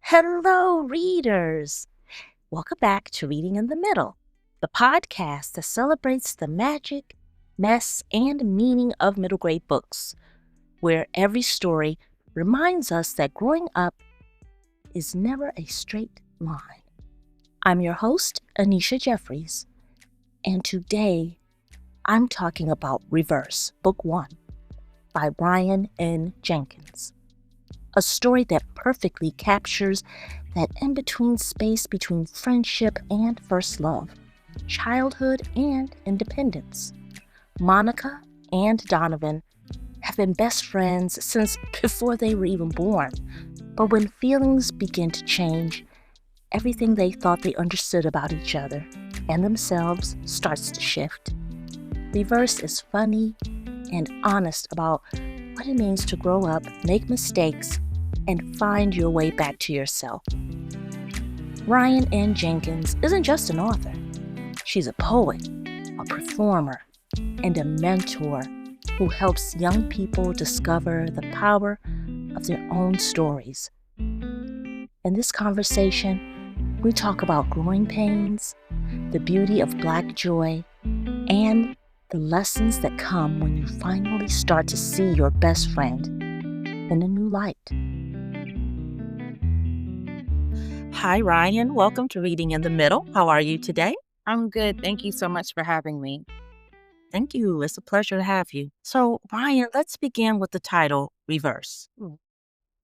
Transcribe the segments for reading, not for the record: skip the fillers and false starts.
Hello, readers. Welcome back to Reading in the Middle, the podcast that celebrates the magic, mess, and meaning of middle grade books, where every story reminds us that growing up is never a straight line. I'm your host, Annisha Jeffries, and today I'm talking about Reverse, Book 1 by Rian N. Jenkins. A story that perfectly captures that in-between space between friendship and first love, childhood and independence. Monica and Donovan have been best friends since before they were even born. But when feelings begin to change, everything they thought they understood about each other and themselves starts to shift. Reverse is funny and honest about what it means to grow up, make mistakes, and find your way back to yourself. Rian N. Jenkins isn't just an author. She's a poet, a performer, and a mentor who helps young people discover the power of their own stories. In this conversation, we talk about growing pains, the beauty of Black joy, and the lessons that come when you finally start to see your best friend in a new light. Hi, Ryan. Welcome to Reading in the Middle. How are you today? I'm good. Thank you so much for having me. Thank you. It's a pleasure to have you. So, Ryan, let's begin with the title, Reverse.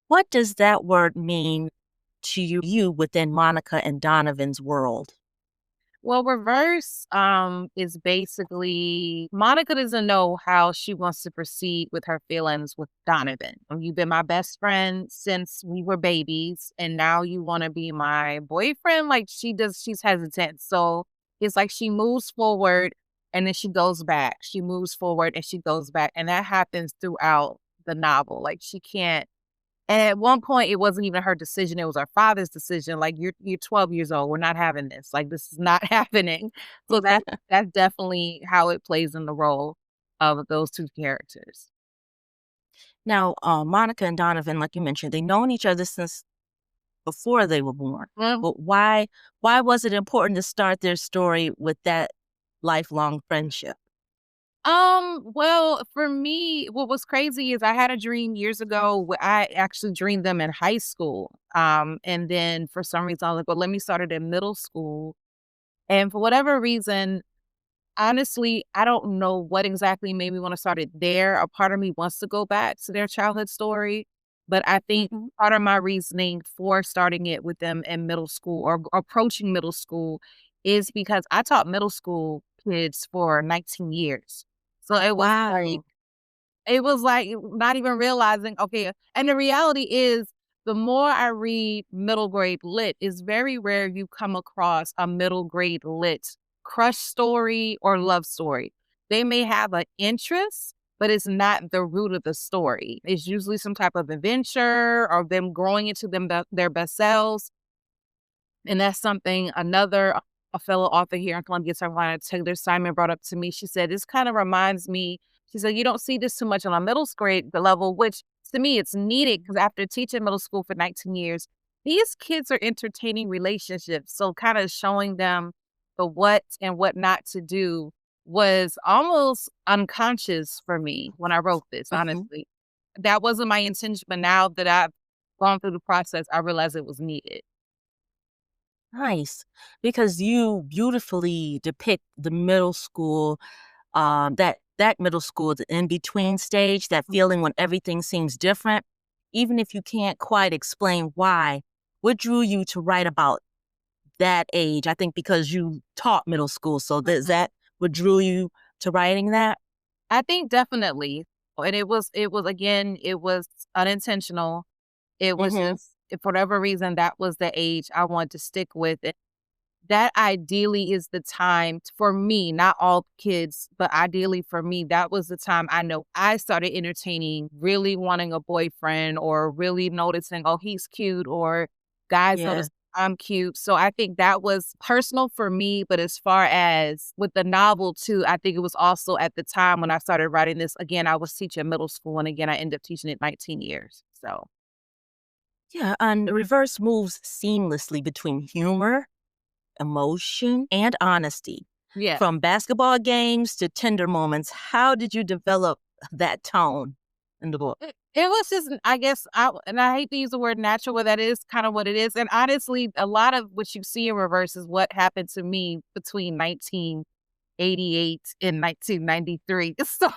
What does that word mean to you within Monica and Donovan's world? Well, reverse is basically Monica doesn't know how she wants to proceed with her feelings with Donovan. You've been my best friend since we were babies, and now you want to be my boyfriend. Like she's hesitant. So it's like she moves forward and then she goes back. She moves forward and she goes back. And that happens throughout the novel. Like she can't. And at one point, it wasn't even her decision, it was her father's decision, like, "You're 12 years old, we're not having this, like, this is not happening." So that's definitely how it plays in the role of those 2 characters. Now, Monica and Donovan, like you mentioned, they've known each other since before they were born. Mm. But why was it important to start their story with that lifelong friendship? Well, for me, what was crazy is I had a dream years ago where I actually dreamed them in high school, and then for some reason, I was like, "Well, let me start it in middle school," and for whatever reason, honestly, I don't know what exactly made me wanna start it there. A part of me wants to go back to their childhood story, but I think Mhm. part of my reasoning for starting it with them in middle school or approaching middle school is because I taught middle school kids for 19 years. So Wow. it was like not even realizing, okay, and the reality is the more I read middle grade lit, it's very rare you come across a middle grade lit crush story or love story. They may have an interest, but it's not the root of the story. It's usually some type of adventure or them growing into their best selves. And that's something another a fellow author here in Columbia, South Carolina, Taylor Simon, brought up to me. She said, "This kind of reminds me," she said, "you don't see this too much on a middle grade level," which to me it's needed because after teaching middle school for 19 years, these kids are entertaining relationships. So kind of showing them the what and what not to do was almost unconscious for me when I wrote this, Mhm. honestly. That wasn't my intention, but now that I've gone through the process, I realized it was needed. Nice. Because you beautifully depict the middle school, that middle school, the in-between stage, that feeling when everything seems different, even if you can't quite explain why. What drew you to write about that age? I think because you taught middle school, so is that what drew you to writing that? I think definitely. And it was again, it was unintentional. It was Mhm. just for whatever reason, that was the age I wanted to stick with it. That ideally is the time for me, not all kids, but ideally for me, that was the time I know I started entertaining, really wanting a boyfriend or really noticing, oh, he's cute, or guys Yeah. notice I'm cute. So I think that was personal for me. But as far as with the novel too, I think it was also at the time when I started writing this, again, I was teaching middle school. And again, I ended up teaching it 19 years. So Yeah, and Reverse moves seamlessly between humor, emotion, and honesty. Yeah. From basketball games to tender moments, how did you develop that tone in the book? It was just, I guess, and I hate to use the word natural, but that is kind of what it is. And honestly, a lot of what you see in Reverse is what happened to me between 1988 and 1993. So,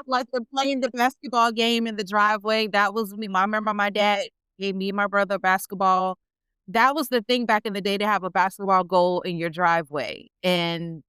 like playing the basketball game in the driveway, that was me. I remember my dad gave me and my brother basketball. That was the thing back in the day, to have a basketball goal in your driveway. And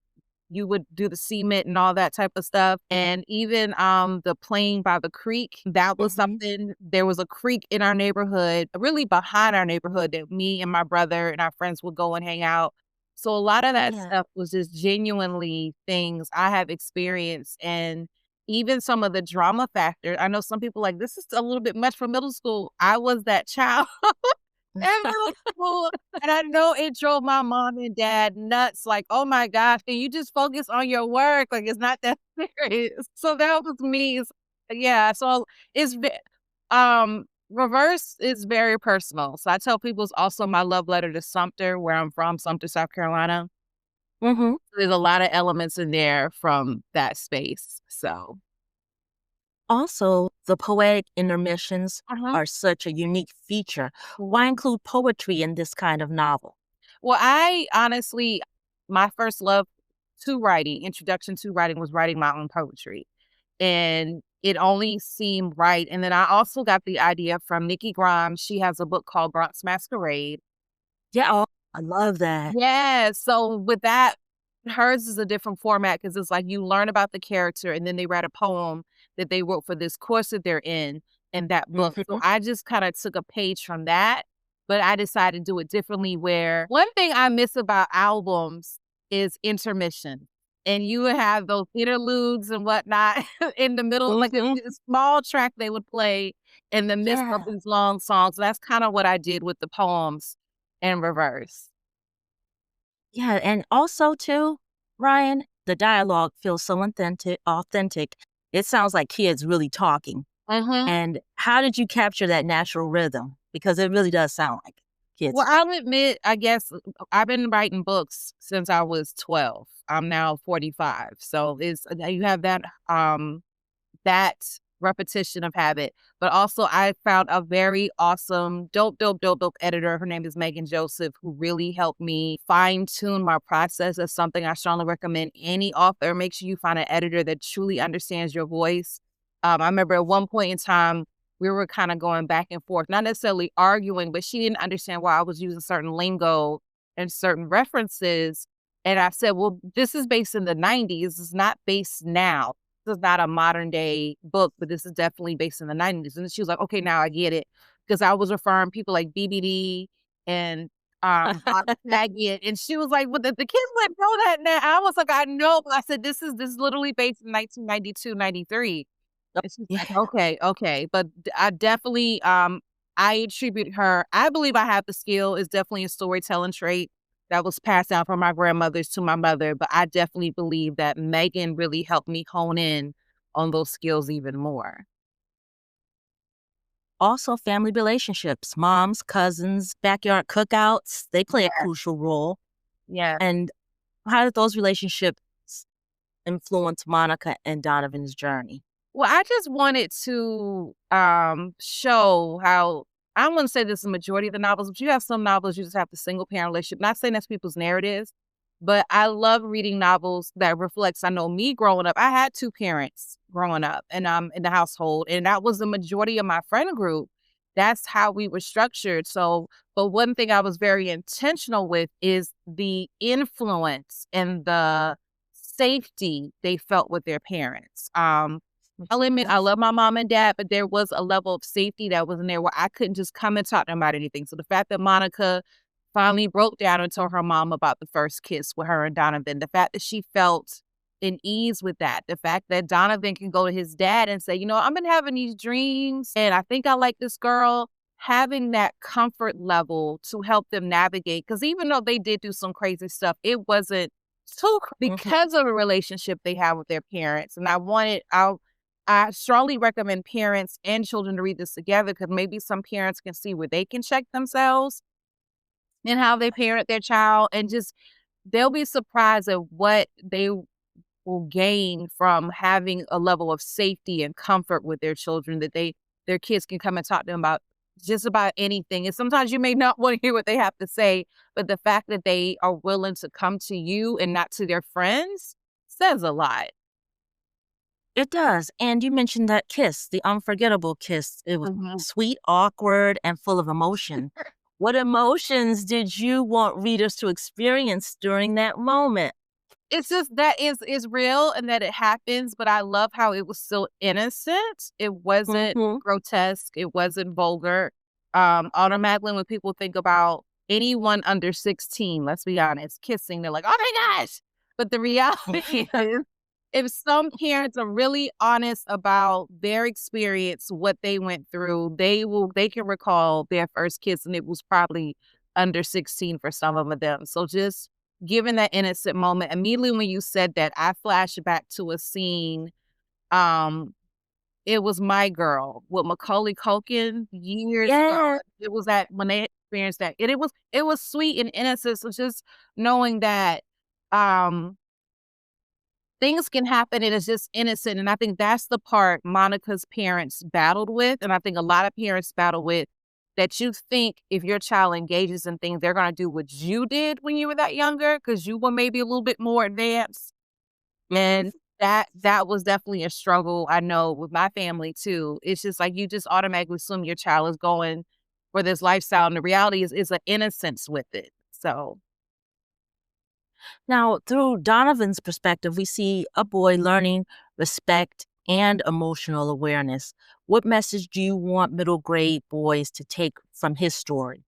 you would do the cement and all that type of stuff. And even the playing by the creek, that was Mhm. something. There was a creek in our neighborhood, really behind our neighborhood, that me and my brother and our friends would go and hang out. So a lot of that Yeah. stuff was just genuinely things I have experienced. And even some of the drama factor. I know some people like, this is a little bit much for middle school. I was that child in middle school, and I know it drove my mom and dad nuts, like, "Oh my gosh, can you just focus on your work? Like, it's not that serious." So that was me. Yeah, so it's ve Reverse is very personal. So I tell people it's also my love letter to Sumter, where I'm from, Sumter, South Carolina. Mhm. There's a lot of elements in there from that space, so Also, the poetic intermissions uh-huh. are such a unique feature. Why include poetry in this kind of novel? Well, I honestly, my first love to writing, introduction to writing, was writing my own poetry. And it only seemed right. And then I also got the idea from Nikki Grimes. She has a book called Bronx Masquerade. Yeah, oh, I love that. Yeah, so with that, hers is a different format because it's like you learn about the character and then they write a poem that they wrote for this course that they're in that book. So Mhm. I just kind of took a page from that, but I decided to do it differently. Where one thing I miss about albums is intermission. And you would have those interludes and whatnot in the middle, like Mhm. a small track they would play in the midst of Yeah. these long songs. That's kind of what I did with the poems in Reverse. Yeah, and also too, Ryan, the dialogue feels so authentic. It sounds like kids really talking. Mhm. And how did you capture that natural rhythm? Because it really does sound like Well, kids. I'll admit, I guess, I've been writing books since I was 12. I'm now 45. So it's you have that repetition of habit. But also I found a very awesome, dope editor. Her name is Megan Joseph, who really helped me fine-tune my process. That's something I strongly recommend any author. Make sure you find an editor that truly understands your voice. I remember at one point in time, we were kind of going back and forth, not necessarily arguing, but she didn't understand why I was using certain lingo and certain references. And I said, well, this is based in the 90s. It's not based now. This is not a modern day book, but this is definitely based in the 90s. And she was like, okay, now I get it. Because I was referring people like BBD and Maggie. And she was like, well, the kids like know that now. I was like, I know. But I said, this is literally based in 1992, 93. And she's Yeah. like, "Okay, okay." But I definitely, I attribute her, I believe I have the skill. It's definitely a storytelling trait that was passed down from my grandmothers to my mother, but I definitely believe that Megan really helped me hone in on those skills even more. Also, family relationships, moms, cousins, backyard cookouts, they play a Yeah, crucial role. yeah. And how did those relationships influence Monica and Donovan's journey? Well, I just wanted to, show how, I wouldn't say this is the majority of the novels, but you have some novels you just have the single parent relationship. Not saying that's people's narratives, but I love reading novels that reflects. I know me growing up, I had two parents growing up and in the household, and that was the majority of my friend group. That's how we were structured. So, but one thing I was very intentional with is the influence and the safety they felt with their parents. I'll admit I love my mom and dad, but there was a level of safety that wasn't there where I couldn't just come and talk to them about anything. So the fact that Monica finally broke down and told her mom about the first kiss with her and Donovan, the fact that she felt in ease with that, the fact that Donovan can go to his dad and say, I've been having these dreams and I think I like this girl, having that comfort level to help them navigate. Because even though they did do some crazy stuff, it wasn't Mhm. because of the relationship they had with their parents. And I strongly recommend parents and children to read this together because maybe some parents can see where they can check themselves and how they parent their child, and just they'll be surprised at what they will gain from having a level of safety and comfort with their children, that their kids can come and talk to them about just about anything. And sometimes you may not want to hear what they have to say, but the fact that they are willing to come to you and not to their friends says a lot. It does. And you mentioned that kiss, the unforgettable kiss. It was Mhm. sweet, awkward, and full of emotion. What emotions did you want readers to experience during that moment? It's just that is real and that it happens, but I love how it was so innocent. It wasn't Hmm. grotesque, it wasn't vulgar. Automatically when people think about anyone under 16, let's be honest, kissing, they're like, "Oh my gosh!" But the reality is, if some parents are really honest about their experience, what they went through, they can recall their first kiss, and it was probably under 16 for some of them. So just given that innocent moment, immediately when you said that, I flashed back to a scene. Um, it was My Girl with Macaulay Culkin years ago. Yeah. It was that when they experienced that, and it was sweet and innocent. So just knowing that um things can happen and it's just innocent. And I think that's the part Monica's parents battled with. And I think a lot of parents battle with, that you think if your child engages in things, they're going to do what you did when you were that younger because you were maybe a little bit more advanced. And that was definitely a struggle, I know, with my family too. It's just like you just automatically assume your child is going for this lifestyle. And the reality is an innocence with it. So Now, through Donovan's perspective, we see a boy learning respect and emotional awareness. What message do you want middle grade boys to take from his story?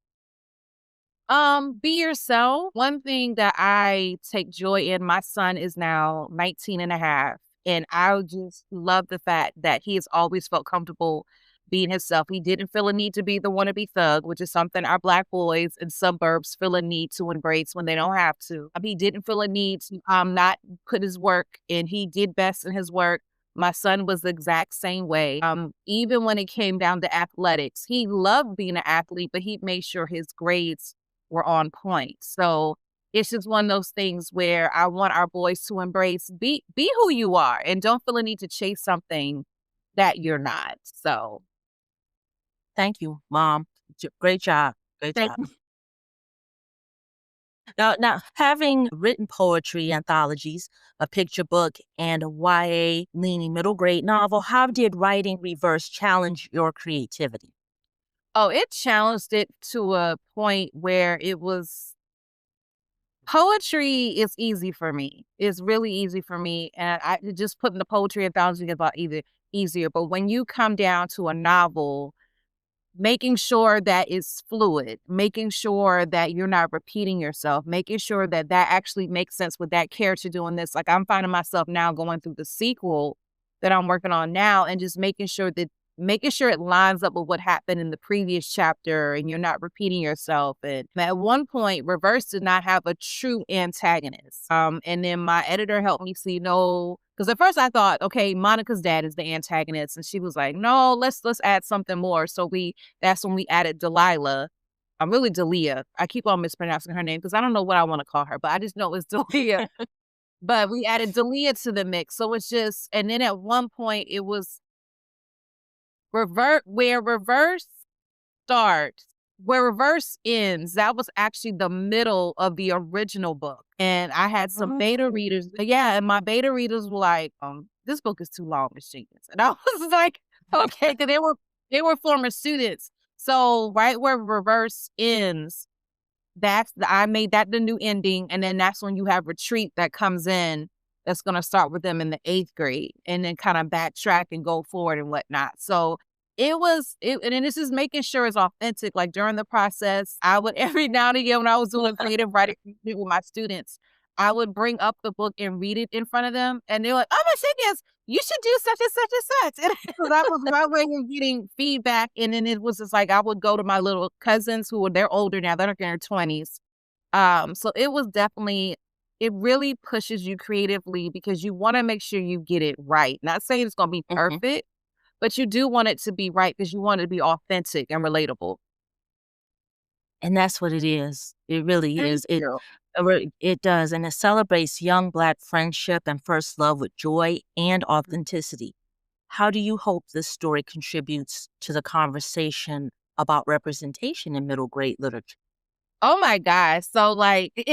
be yourself. One thing that I take joy in, my son is now 19 and a half, and I just love the fact that he has always felt comfortable being himself. He didn't feel a need to be the wannabe thug, which is something our Black boys in suburbs feel a need to embrace when they don't have to. He didn't feel a need to not put his work in. He did best in his work. My son was the exact same way. Even when it came down to athletics, he loved being an athlete, but he made sure his grades were on point. So it's just one of those things where I want our boys to embrace, be who you are and don't feel a need to chase something that you're not. So Thank you, Mom. Great job. Great thank job. Now, having written poetry anthologies, a picture book, and a YA leaning middle grade novel, how did writing reverse challenge your creativity? Oh, it challenged it to a point where it was poetry is easy for me. It's really easy for me. And I just putting the poetry anthology is about either easier. But when you come down to a novel, making sure that it's fluid, making sure that you're not repeating yourself, making sure that that actually makes sense with that character doing this. Like I'm finding myself now going through the sequel that I'm working on now and just making sure it lines up with what happened in the previous chapter and you're not repeating yourself. And at one point, Reverse did not have a true antagonist. And then my editor helped me see, no, because at first I thought, okay, Monica's dad is the antagonist. And she was like, no, let's add something more. So that's when we added Delilah. I'm really Delia. I keep on mispronouncing her name because I don't know what I want to call her, but I just know it's Delia. But we added Delia to the mix. So it's just, and then at one point it was where reverse starts, where reverse ends, that was actually the middle of the original book. And I had some beta readers. Yeah, and my beta readers were like, this book is too long, Miss Jenkins. And I was like, okay, because they were former students. So right where reverse ends, I made that the new ending, and then that's when you have Retreat that comes in. That's going to start with them in the 8th grade, and then kind of backtrack and go forward and whatnot. So and then this is making sure it's authentic. Like during the process, I would every now and again when I was doing creative writing with my students, I would bring up the book and read it in front of them, and they're like, "Oh my goodness, you should do such and such and such." And so that was my way of getting feedback. And then it was just like I would go to my little cousins they're older now, they're in their 20s. So it was definitely it really pushes you creatively because you want to make sure you get it right. Not saying it's going to be Mhm. perfect, but you do want it to be right because you want it to be authentic and relatable. And that's what it is. It really Thank is. It you. it does, and it celebrates young Black friendship and first love with joy and authenticity. How do you hope this story contributes to the conversation about representation in middle grade literature? Oh my gosh. So like it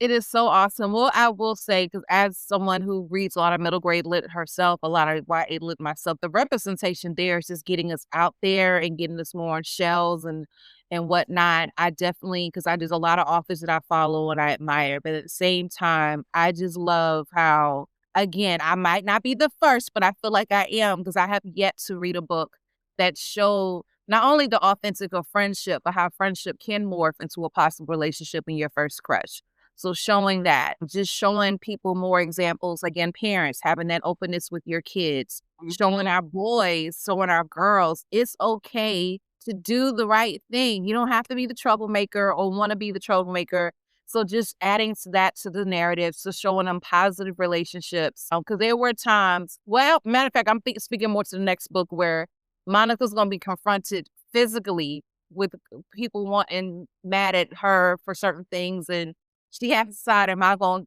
is so awesome. Well, I will say, because as someone who reads a lot of middle grade lit herself, a lot of YA lit myself, the representation there is just getting us out there and getting us more on shelves and whatnot. I definitely, because I there's a lot of authors that I follow and I admire, but at the same time, I just love how, again, I might not be the first, but I feel like I am because I have yet to read a book that show not only the authentic of friendship, but how friendship can morph into a possible relationship in your first crush. So showing that, just showing people more examples, again, parents having that openness with your kids, Mhm. showing our boys, showing our girls, it's okay to do the right thing. You don't have to be the troublemaker or want to be the troublemaker. So just adding to that to the narrative, so showing them positive relationships. Because there were times, well, matter of fact, I'm speaking more to the next book where Monica's gonna be confronted physically with people wanting mad at her for certain things, and she has to decide, am I gonna,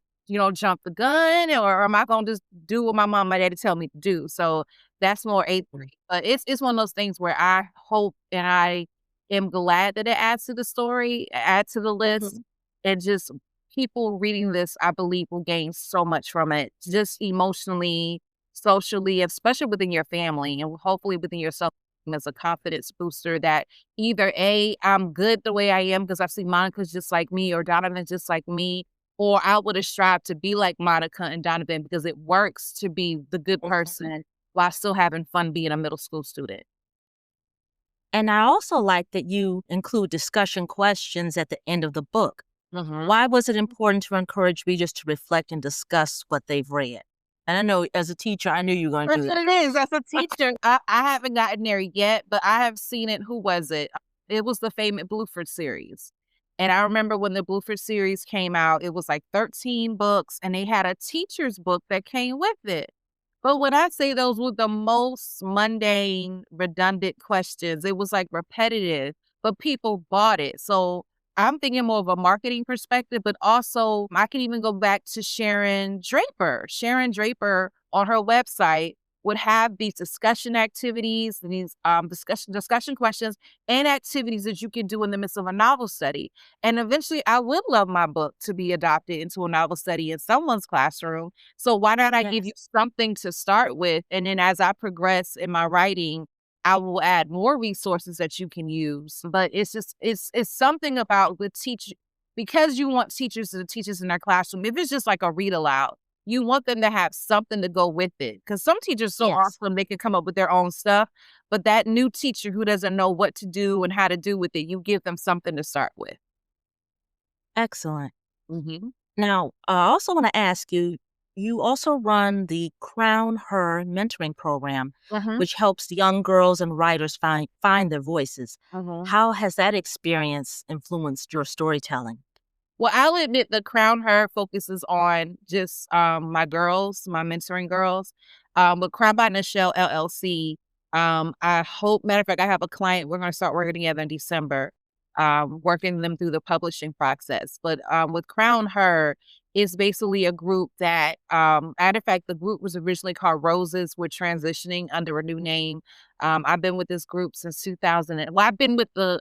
jump the gun, or am I gonna just do what my mom and my daddy tell me to do? So that's more 8th grade. But it's one of those things where I hope and I am glad that it adds to the story, add to the list, Mhm. and just people reading this, I believe, will gain so much from it, just emotionally, socially, especially within your family and hopefully within yourself as a confidence booster that either A, I'm good the way I am because I've seen Monica's just like me or Donovan's just like me, or I would have strived to be like Monica and Donovan because it works to be the good Mhm. person while still having fun being a middle school student. And I also like that you include discussion questions at the end of the book. Mhm. Why was it important to encourage readers to reflect and discuss what they've read? And I know as a teacher, I knew you were going to That's do what that. it is. As a teacher, I haven't gotten there yet, but I have seen it. Who was it? It was the famous Bluford series. And I remember when the Bluford series came out, it was like 13 books, and they had a teacher's book that came with it. But when I say those were the most mundane, redundant questions, it was like repetitive, but people bought it. So I'm thinking more of a marketing perspective, but also I can even go back to Sharon Draper. Sharon Draper on her website would have these discussion activities, these discussion questions and activities that you can do in the midst of a novel study. And eventually I would love my book to be adopted into a novel study in someone's classroom. So why not I give you Yes. something to start with? And then as I progress in my writing, I will add more resources that you can use. But it's just it's something about with teach because you want teachers to teach us in their classroom. If it's just like a read aloud, you want them to have something to go with it. Because some teachers so Yes. awesome they can come up with their own stuff. But that new teacher who doesn't know what to do and how to do with it, you give them something to start with. Excellent. Mhm. Now, I also want to ask you, you also run the Crown Her mentoring program, Mhm. which helps young girls and writers find their voices. Mhm. How has that experience influenced your storytelling? Well, I'll admit the Crown Her focuses on just, my girls, my mentoring girls. With Crown by Nichelle LLC, I hope matter of fact, I have a client, we're gonna start working together in December, working them through the publishing process. But, with Crown Her, it's basically a group that, matter of fact, the group was originally called Roses. We're transitioning under a new name. I've been with this group since 2000 I've been with the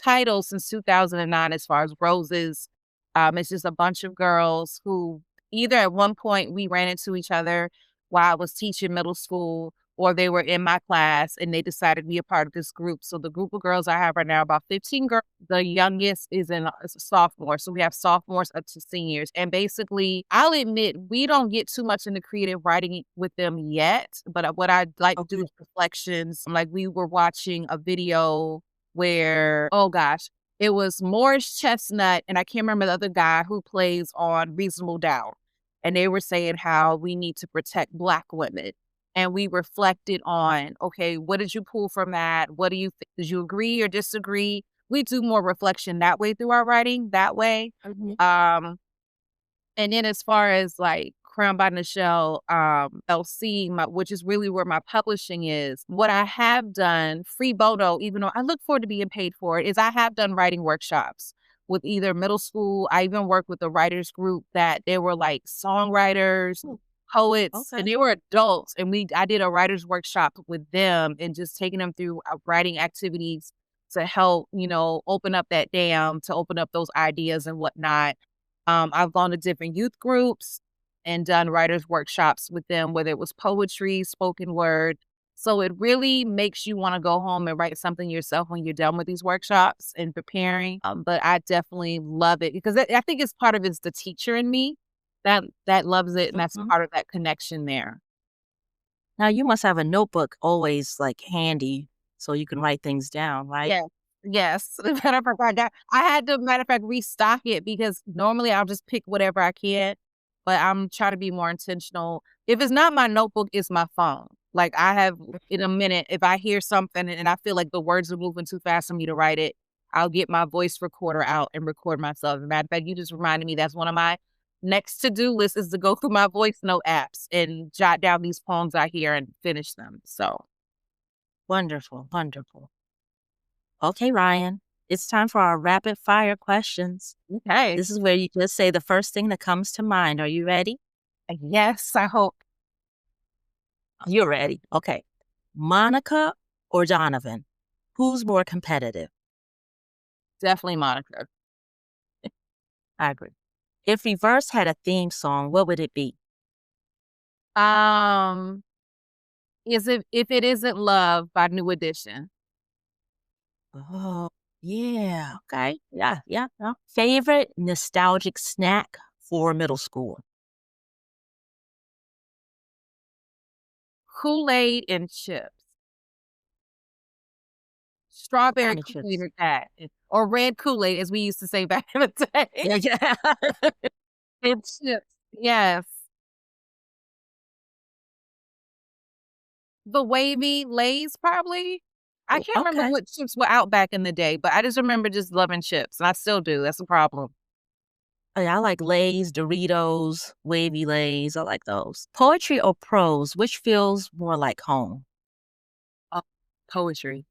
title since 2009 as far as Roses. It's just a bunch of girls who either at one point we ran into each other while I was teaching middle school, or they were in my class and they decided to be a part of this group. So the group of girls I have right now, about 15 girls. The youngest is a sophomore. So we have sophomores up to seniors. And basically, I'll admit we don't get too much into creative writing with them yet. But what I'd like to do Okay. is reflections. Like we were watching a video where, oh gosh, it was Morris Chestnut, and I can't remember the other guy who plays on Reasonable Doubt. And they were saying how we need to protect Black women. And we reflected on, okay, what did you pull from that? What do you think? Did you agree or disagree? We do more reflection that way through our writing, that way. Mhm. Um, And then as far as like Crown by Nichelle, LC, which is really where my publishing is, what I have done, free Bodo, even though I look forward to being paid for it, is I have done writing workshops with either middle school. I even worked with a writers group that they were like songwriters, Ooh, poets, and okay. they were adults. And I did a writers workshop with them and just taking them through writing activities to help, open up that dam, to open up those ideas and whatnot. I've gone to different youth groups and done writers' workshops with them, whether it was poetry, spoken word. So it really makes you want to go home and write something yourself when you're done with these workshops and preparing. But I definitely love it because I think it's part of it's the teacher in me that loves it, and that's Mhm. part of that connection there. Now you must have a notebook always like handy so you can write things down, right? Yes. Yes. Matter of fact, I had to, matter of fact, restock it because normally I'll just pick whatever I can, but I'm trying to be more intentional. If it's not my notebook, it's my phone. Like I have in a minute, if I hear something and I feel like the words are moving too fast for me to write it, I'll get my voice recorder out and record myself. As a matter of fact, you just reminded me that's one of my next to-do lists is to go through my voice note apps and jot down these poems I hear and finish them. So, Wonderful, wonderful. Okay, Ryan, it's time for our rapid fire questions. okay. This is where you just say the first thing that comes to mind. Are you ready? Yes, I hope. You're ready. Okay. Monica or Donovan? Who's more competitive? Definitely Monica. I agree. If Reverse had a theme song, what would it be? Um, is it If It Isn't Love by New Edition? Oh, yeah. Okay. Yeah, yeah, yeah. Favorite nostalgic snack for middle school? Kool-Aid and chips. Strawberry Kind of Kool-Aid chips. or that, or red Kool-Aid, as we used to say back in the day. Yeah, yeah. And chips. Yes. The wavy Lay's probably? I can't remember Okay. what chips were out back in the day, but I just remember just loving chips, and I still do, that's the problem. Oh, yeah, I like Lay's, Doritos, wavy Lay's. I like those. Poetry or prose, which feels more like home? Oh, poetry.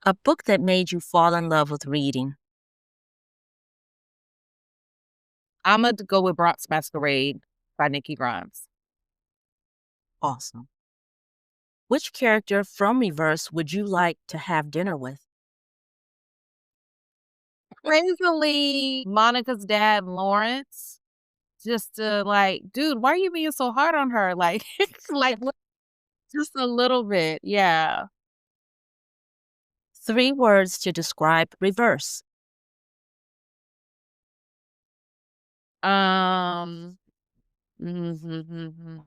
A book that made you fall in love with reading. Imma go with Bronx Masquerade by Nikki Grimes. Awesome. Which character from Reverse would you like to have dinner with? Crazily, Monica's dad, Lawrence, just to like, "Dude, why are you being so hard on her?" Like like, what just a little bit, yeah. 3 words to describe Reverse. Um, mhm,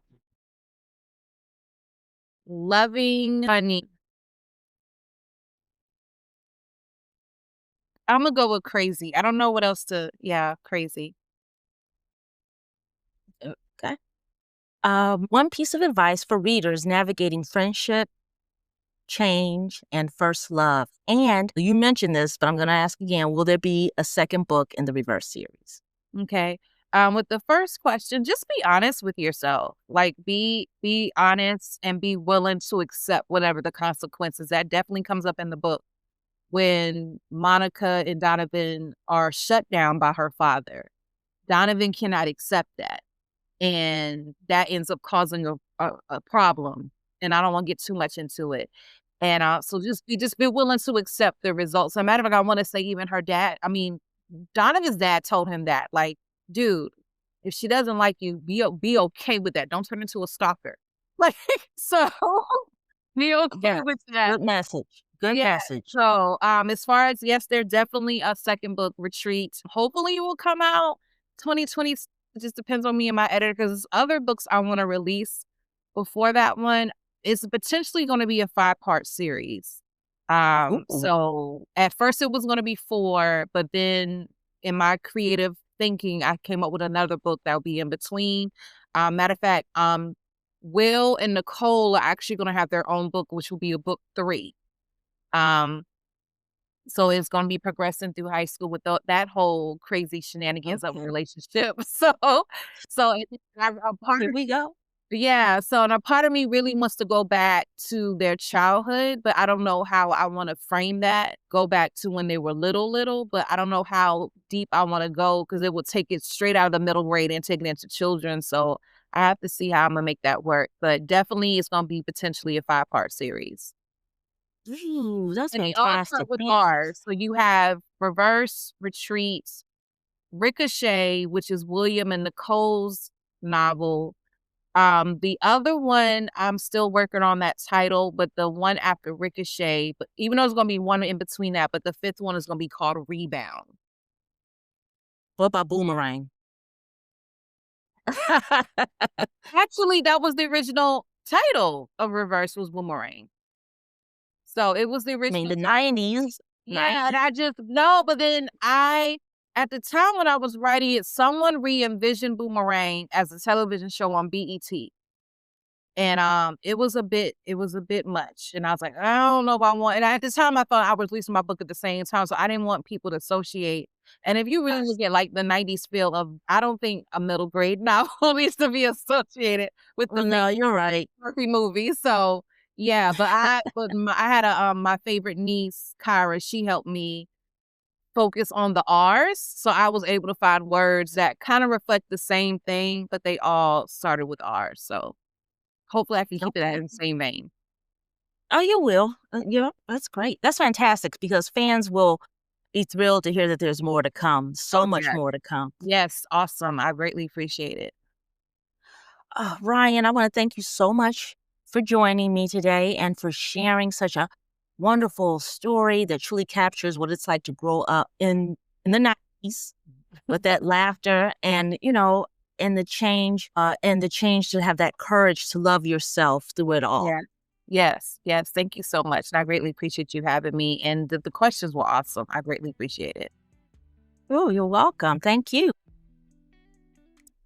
loving, funny. Imma go with crazy. I don't know what else to yeah, crazy. Okay. One piece of advice for readers navigating friendship, change, and first love. And you mentioned this, but I'm going to ask again, will there be a second book in the Reverse series? Okay. With the first question, just be honest with yourself. Like be honest and be willing to accept whatever the consequences. That definitely comes up in the book when Monica and Donovan are shut down by her father. Donovan cannot accept that. And that ends up causing a problem. And I don't want to get too much into it. And so just be willing to accept the results. As a matter of fact, I want to say even her dad, I mean, Donovan's dad told him that, like, dude, if she doesn't like you, be okay with that. Don't turn into a stalker. Like, so be okay Yeah. with that. Good message. Good Yeah. message. So, as far as yes, there's definitely a second book, Retreat. Hopefully, it will come out 2020. It just depends on me and my editor because there's other books I want to release before that one. It's potentially going to be a 5-part series. Ooh. So at first it was going to be 4, but then in my creative thinking, I came up with another book that will be in between. Matter of fact, Will and Nicole are actually going to have their own book, which will be a book 3. Um, So it's going to be progressing through high school with that whole crazy shenanigans of a Okay. relationship. So a part Here of we go. yeah, so and a part of me really wants to go back to their childhood, but I don't know how I wanna frame that, go back to when they were little, but I don't know how deep I wanna go because it would take it straight out of the middle grade and take it into children, so I have to see how Imma make that work, but definitely it's gonna be potentially a 5-part series. Ooh, that's And they all fantastic. start with R's, so you have Reverse, Retreat, Ricochet, which is William and Nicole's novel. The other one, I'm still working on that title, but the one after Ricochet, but even though it's gonna be one in between that, but the 5th one is gonna be called Rebound. What about Boomerang? I Actually, that was the original title of Reverse was Boomerang. So it was the mean, original the 90s. yeah, and I just no, but then at the time when I was writing it, someone re-envisioned Boomerang as a television show on BET. And, it was a bit much, and I was like, "I don't know if I want" and at the time, I thought I was releasing my book at the same time, so I didn't want people to associate and if you really look at, like, the '90s feel of I don't think a middle grade novel needs to be associated with the No, you're right. Murphy movie, so, yeah, I had my favorite niece, Kyra, she helped me focus on the R's, so I was able to find words that kinda reflect the same thing, but they all started with R's, so hopefully, I can keep it in Okay. the same vein. Oh, you will. Yeah, that's great. That's fantastic because fans will be thrilled to hear that there's more to come. So Oh, much yeah. more to come. Yes, awesome. I greatly appreciate it. Ryan, I want to thank you so much for joining me today and for sharing such a wonderful story that truly captures what it's like to grow up in the 90s with that laughter and, and the change to have that courage to love yourself through it all. Yeah. Yes, yes. Thank you so much. And I greatly appreciate you having me. And the questions were awesome. I greatly appreciate it. Oh, you're welcome. Thank you.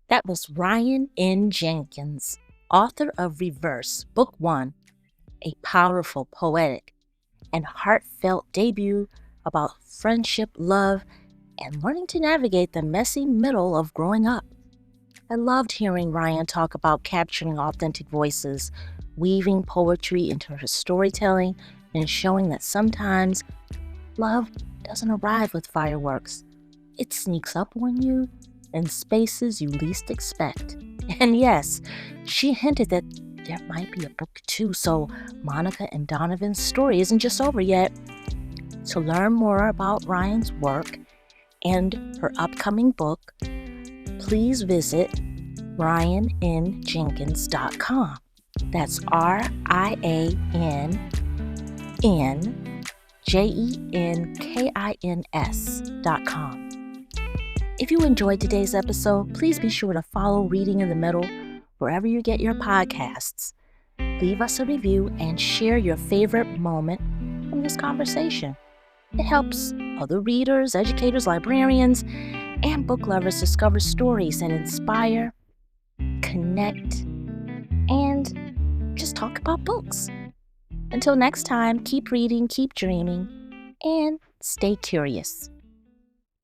That was Rian N. Jenkins, author of Reverse, Book One, a powerful, poetic, and heartfelt debut about friendship, love, and learning to navigate the messy middle of growing up. I loved hearing Ryan talk about capturing authentic voices, weaving poetry into her storytelling, and showing that sometimes love doesn't arrive with fireworks. It sneaks up on you in spaces you least expect. And yes, she hinted that there might be a book too, so Monica and Donovan's story isn't just over yet. To learn more about Ryan's work and her upcoming book, please visit RianNJenkins.com. That's RianNJenkins.com. If you enjoyed today's episode, please be sure to follow Reading in the Middle wherever you get your podcasts. Leave us a review and share your favorite moment from this conversation. It helps other readers, educators, librarians, and book lovers discover stories that inspire, connect, and just talk about books. Until next time, keep reading, keep dreaming, and stay curious.